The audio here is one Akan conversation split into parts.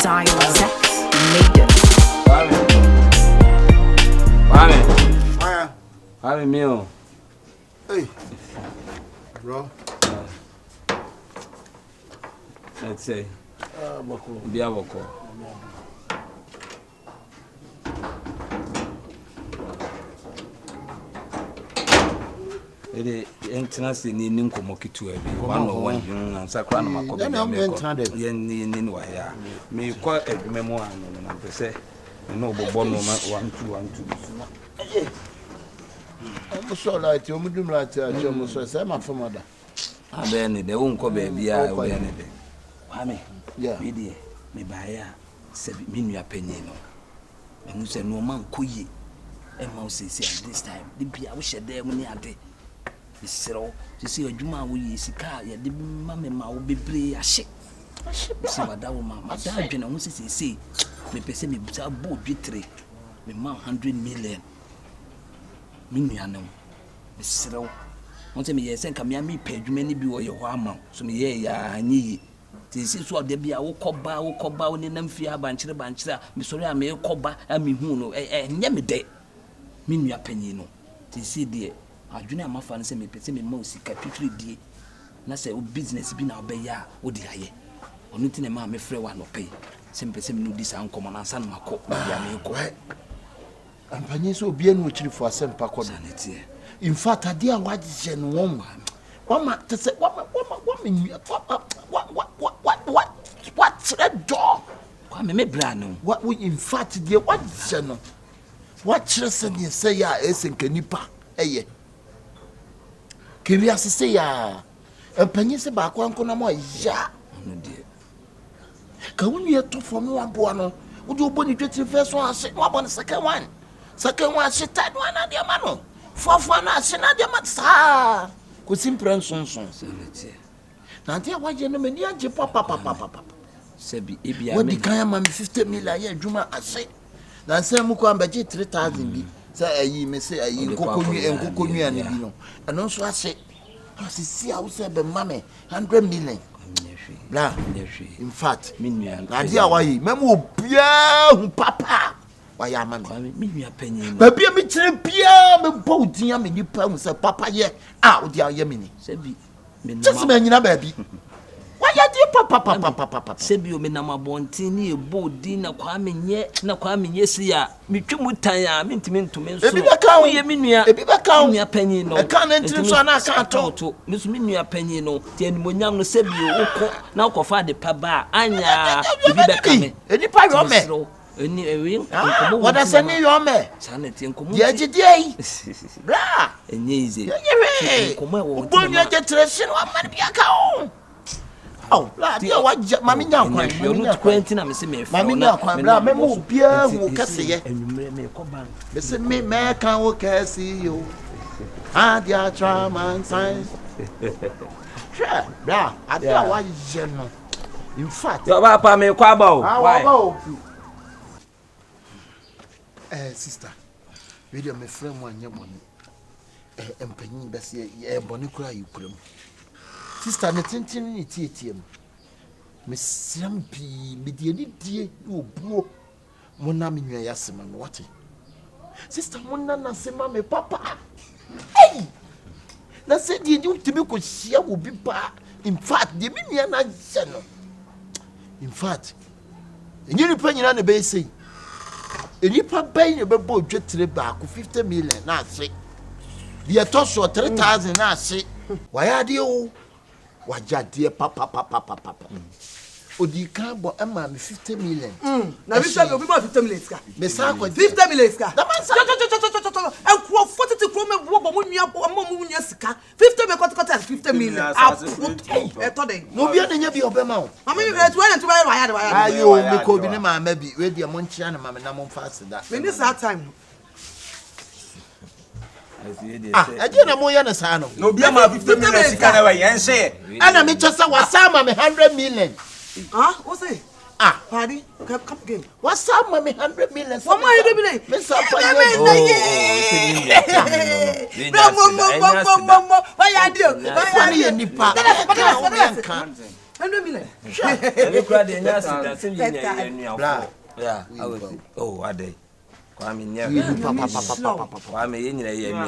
Dial Sex made it. Why meal? Hey, bro. Let's say, be a vocal. It entrance in Ninkomoki to every 101 and Sacramento. Yen may quite a memoir and say, noble Bono 1 2 I'm so like you, medium like almost say my father. I then they won't come baby. I will any day. Why, yeah, me buy 7 million penny. And you say no man could and mouse is this time. The beer we shed there when you had it. To see a Juma we see car, ya the mamma will be play a ship. See what that woman, my dad, and who say, me pay me boat bitray, me 100 million. Miniano, Miss Cyril. Want me, yes, and come here, me pay you many be your warm. So me, yeah, I need. This is what they be a coba, in them fear bancher, Miss Soria may coba, and me who and yammy day. Minia penino. This is dear. I do not my fancy me, pay me most capitally dear. Na say business be now be ya, o dear. Or nothing a man may free one or pay. Simply no this uncommon and son, my coat, and Paniso bien which for a simple quantity. In fact, I dear what is gen woman. One man to say, what's that dog? Why me brand? What we in fact, dear, what general? What children you say, ya is in Canipa, eh? Curious to say, ya, and Panisa back one corner more, ya. Can we talk for me one bono? Would you bonny get the first one? Say one, the second one. Second one, she tied one at your mano. Fourth one, she not your master. Could simple son. Now, dear, why you know me near papa. Sebi, what the kind of 50 million, Juma, I say. Now, say, Mukwam budget 3,000 be. Say, ye may say, you cocoa and cocoa and you and also I say, I see, I will say, but mammy, 100 million. Blah, in fact, Nadia, why, Memo, Pierre, Papa. Why am I me a penny? But be a mitchell, Pierre, me boat, yammy, you pounds, Papa, yeah, out, dear Yemini. Sebi, just man, you baby. Why are you papa? Sebi, me nama bontini, a boat dinner, Kwame, yet, no Kwame, yes, ya, me chumutaya, mint to me. If you can't hear me, if you can't me a penny, no, I can't enter so I can't talk to Miss Minia penny, no, ten when young Sebi, now coffee the paba, Anya, if you come, any part of me. What I say, your man, sanity and come, day, blah, and easy. Come on, get to the one man be a cow. Oh, dear, what Mammy now, you're not acquainting, I'm saying, Mammy now, Mamma, Pierre, who can say, and you may come back. Listen, me, man, can't see you. Ah, dear, trauma and science. Sure, blah, I don't want general. In fact, your papa may quabble. Why? Sister, read your friend one your money. And penny, Bessie, yeah, bonny cry you could. Sister, nothing in TTM. Miss Slumpy, Midian, dear, you bro. Monami, Yassam, what? Sister, Monana, say, Mammy, Papa. Hey! That's it, you to be could share will be back. In fact, the minion, in fact, and you depend on the basic. And you pay your boat jet to the back with 50 million, not say. The toss or 3,000, I say. Why are you? Why, dear papa. Oh, the car bought a man 50 million. Now, we shall be about 50 million. Miss 50 million. The man and 40 to come and walk on your 50 million, 50 million. I thought they no be in your bema. I mean, that's why I you be my maybe with your Monchiana, Mamma, Namon faster that. When is that time? I didn't know your son. No, be my 50 million and say, and I just was some 100 million. Ah, what's it? Ah, party, come again. What's some 100 million? What am I doing? Miss why are you? 100 million. Any crowd in your same year. Yeah, I was. Oh, are they? Kwame nya. Kwame yen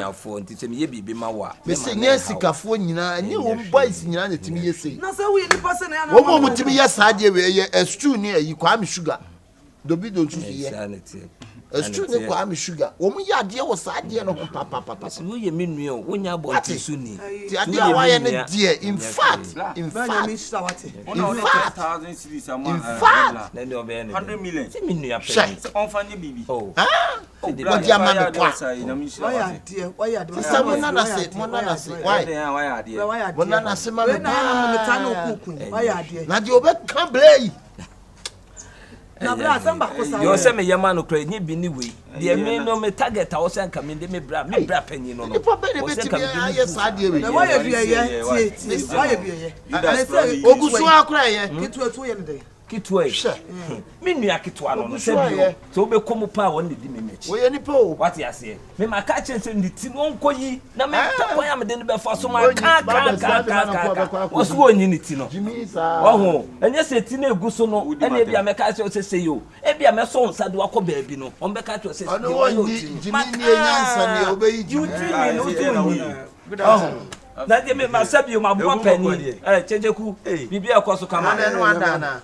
ya fo nti me ye bibi ma wa. Me se nya sikafo nyina, nye wo boys nyina na timi yesi. Na say we ni person na. Wo mo timi yesa de we ye stew ni ayi Kwame sugar. Dobi do nsu ye. Stew ni Kwame sugar. Wo mo ya de wo sa de no papa. So wo ye menua o, wo nya bo ti su ni. Ti ade a wa ye ne de in fact. In fact. Na de obe ne. 100 million. Ti menua pe. On fa ni bibi. Oh. What dia ma me kwa. Why are Sister Monana say. Why? Monana say ma me. Why are there? Na de obe kan blay. Na bra samba ko sa. Yo say me yama no kra nyi bi ni we. De me no me target a wo say nka me de me bra panyi no no. Nipa be de betimi aye sa de we. Why you be here? Why you be here? Ogusu akura ye. Kitu etu ye ne. Kitu e. Me nua kitu ano no say bio. So be komu pa won di me mechi. We ye nipa o. What you say? Me ma ka chen say ndi ti no nkoyi na me tapo ya me de be fa so ma ka. Osu onyi ni ti no. Oho, enye se ti na egu so no. Ene bia me ka say yo. E bia me so nsa de wakọ baabi no. On be ka say say. Ono woni jimi ni enyansa ni obeyi jimi. Na de me ma sabi ma bo pani Kyekyeku bibi ekoso kama na wanda na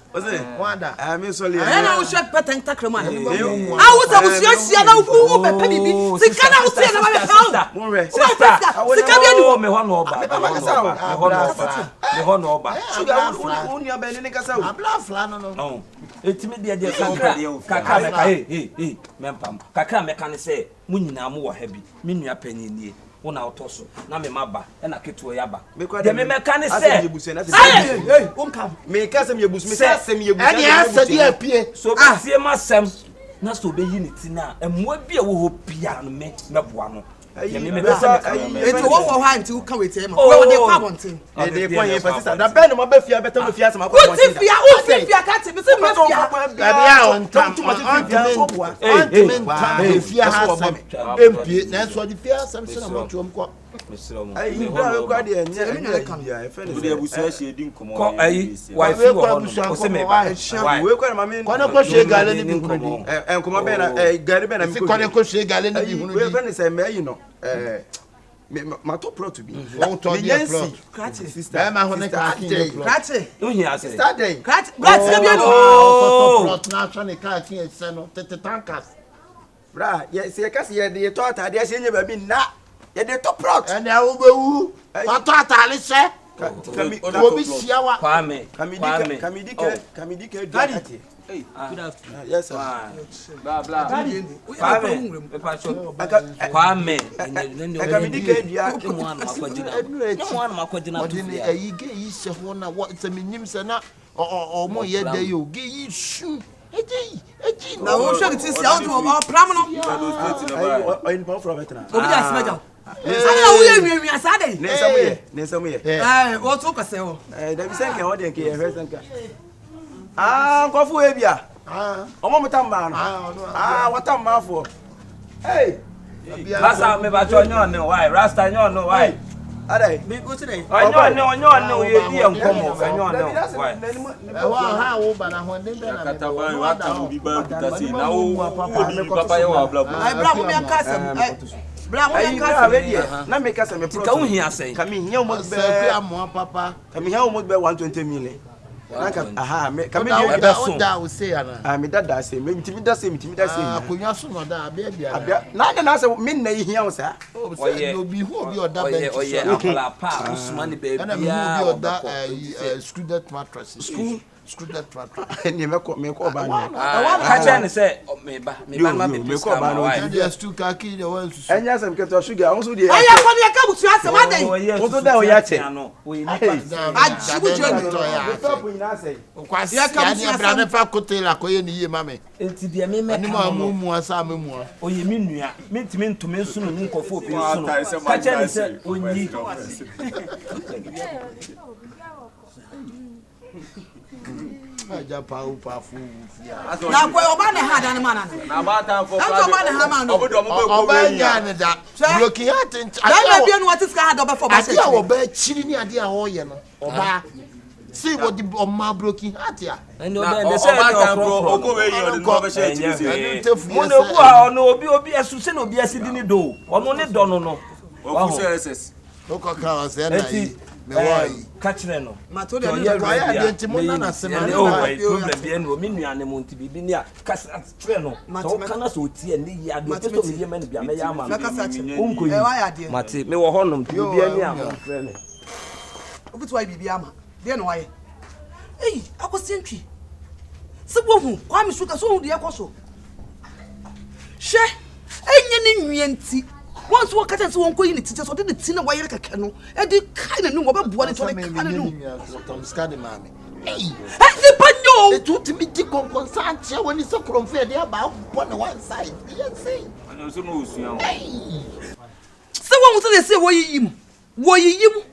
wanda Me so le na wo shek patent takrama a wo sa wo sia na wo be pa bibi sika na wo sia na ma be fa sister sika bia ni me ho no oba me ho no oba sugar wo nua be ni kasa wo abla fla no etimi de kakra me ka hey mempam kakra me ka ne se munyina mo wo ha bi me nua panyi nie wona otoso na me maba e na keto ya ba de me meka ne se hey onka me ka se me yebusu me se se me yebusu ani asa di apie so be sie masem na so be yi ne ti na emwa bi a wo ho pia no me meboa no ye me pesa eto wo wo ha nti wo ka wete ma wo de kwa bonten e de kwa ye pesa da ben no ma ba fia beta mo fia sama kwa bonten wo ti fia ka ti me se me fia bia on tam tu ma ti fia so boa fia ha sam empie na so di fia sam se na mo tuom ko ai bra kwa de enye me kan ya e fe ne de abusu ahye edi nkomo ko ai wifi wo no o se me ba we kwa ma me ko na ko hwe gale ni bi hunu nkomo be na gari be na me ko na ko hwe gale ni bi hunu we fe ne se me yi no ma to pro to be won to dey pro krati sister ma ho ne ka kin pro krati o hia se start dey krati krati bia no to pro na twa ne ka kin se no tete tankas bra ye se ka se ye de to atade se nye ba bi na ye de to pro ene awo bewu to atale se obi siawa kamidike daddy hey good afternoon yes sir blah blah Kwame kamidike dia mo an makwajina odini ayige yi se ho na what se minim se na mo ye de yo ge yi shu eji na wo hwe ti sia o pram no oyin pa from veteran obi da smaja ana wo ye nwi asade ne samu ye wo to kase wo da bi senke wo de nke ye hwe senka nkofu we bia omo mutamba no watamba afo hey rasta me ba cho nyon no why rasta nyon no why adai me go today onyon no ye di enkomo onyon no why wa ha wo bana ho den be na kataban wa ta bi ba bitasi na wo papa ye wa bla bla ai bra mo me akasem bra mo me akasem na me kasa me pro ka wo hia sen ka me hia mo be papa ka me hia mo be 120 million aha me ka me da o se ana me da se me mitimi da se akonya so no da abia na se me na hia wo sa obi hu obi oda bench oye akola pa usman be bia obi oda student mattress student mattress ni me ko ba ni ka cha ne se me ba ma be me ko ba no just to kaki the one susu enya sem keto sugar won so de aya ko ne ka butu asem adan won so da o ya che oye ni pa ajibu joni stop ni na say kwasi ya ni bra me fa kotela ko ye ni ye mame enti de me me ani ma mu asa me mu oye mi nua mentimi ntumi nsunu ni nkofo obi nsunu ka cha ne se onyi aja pa u pa fu na ko oba ne ha dan mana na ba ta for oba ne ha man no oba nya ne da bloki hat na bia no wati ska ha do be for ba se ade a oba chiri ni ade a ho ye no oba See what the Oma broken heart here. And they say, "Oh, go away, you're the conversation." No, Obi, as Susan, Obi, as he didn't do. Or no, no. Oh, catch them. Matodia, why I didn't want to say, "Oh, Minu animal to be near Cassas Treno." So can us with tea and the yard, but to be a man, be a man. Mati, me were honum to be a young friend. Which way be Yama? Then why? Hey, I was sentry. So, why Miss Lucas own the apostle? She ain't any once what catches won't go in the teachers or did the tinner wire like a canoe, and the kind of know about what it's like. Tom Scuddy, mammy. Hey, the panyo! It would be the concern when it's so confident about one side. Yes, say. I know some news, young. So, what will they say? Why you?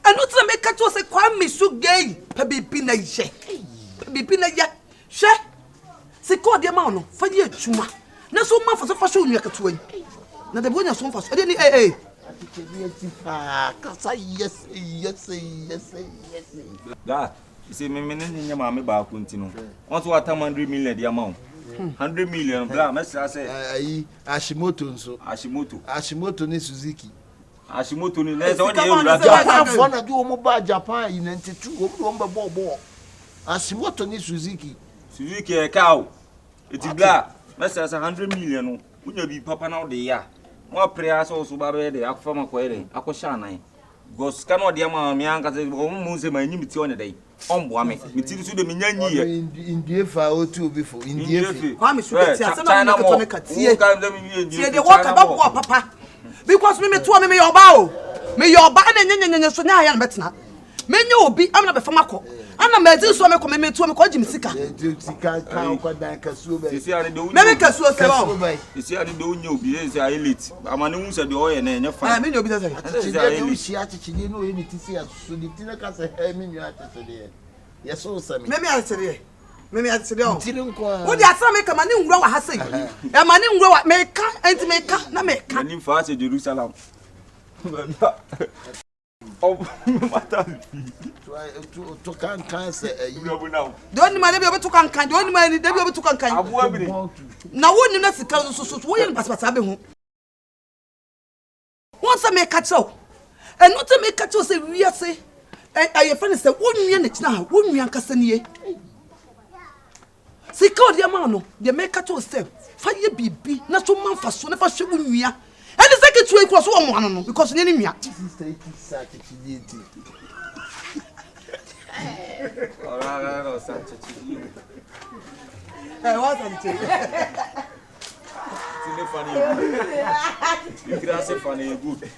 And not to make catch us a quam so gay, Pebby Pina, Pebby Pina, she. Se called the amount for you, Chuma. No so much for the fashion you can win. Now the winner so fast. I didn't yes. That you see, me in your mammy about continue. Want what 100 million the amount. 100 million, blah, Mess, I say, Ashimoto ni Suzuki. Ashimoto ni let's only Japan do mobile Japan in 92 bobo. Ashimoto ni Suzuki a cow. It's blah. Mess as 100 million. Would you be papa now the year? More prayers also by the Akfama Quere, Akoshana. Ghost cannot dear mammy, Uncle Moose, my name on the day. On Wammy, it seems to the Minion year. In the FIO2 before in the Papa. Because me to me your bow. Me your ban and so now I am better. Me no be I'm not a famako. I'm not medicine so me come me to me call Jim Sika. Maybe Casu. You see, I don't know be a elite. I'm an who said the oil and your family. I mean, you'll be the she actually know anything. So the dinner can say, hey, me, you are today. Yes, so Sammy. Maybe I said, maybe I said, oh, what you are make a man in grow has said. A man in grow make and to make na make. And in fast Jerusalem. Oh, to can't say, you know, don't mind able to can don't mind they be able to can. Now, wouldn't you see so what pass home? Once I make catch up, and not to make catch us say, we are say, I friend said, wouldn't you now, wouldn't you, Cassanie? See, call the amano, the make catch us say, Fakye BB, not so man for soon if I should win me. And the second two equals one because in enemy. You can say funny good.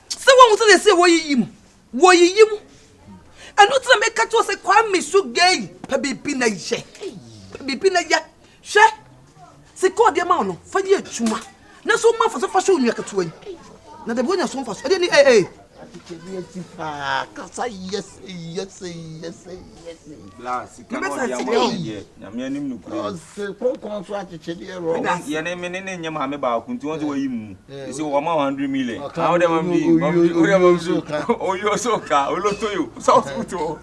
Someone will say, why you? And not to make catch us a quam so gay, Pebby Pina, Pebby Pina, she. Se called the amount for you, Chuma. No so much for the fashion you can win. Now the winner so fast. I didn't yes. Blast, you can't your name in your mammy about continue him. You see 100 million. How them be? Oh, you're so car. Look to you. Sounds good to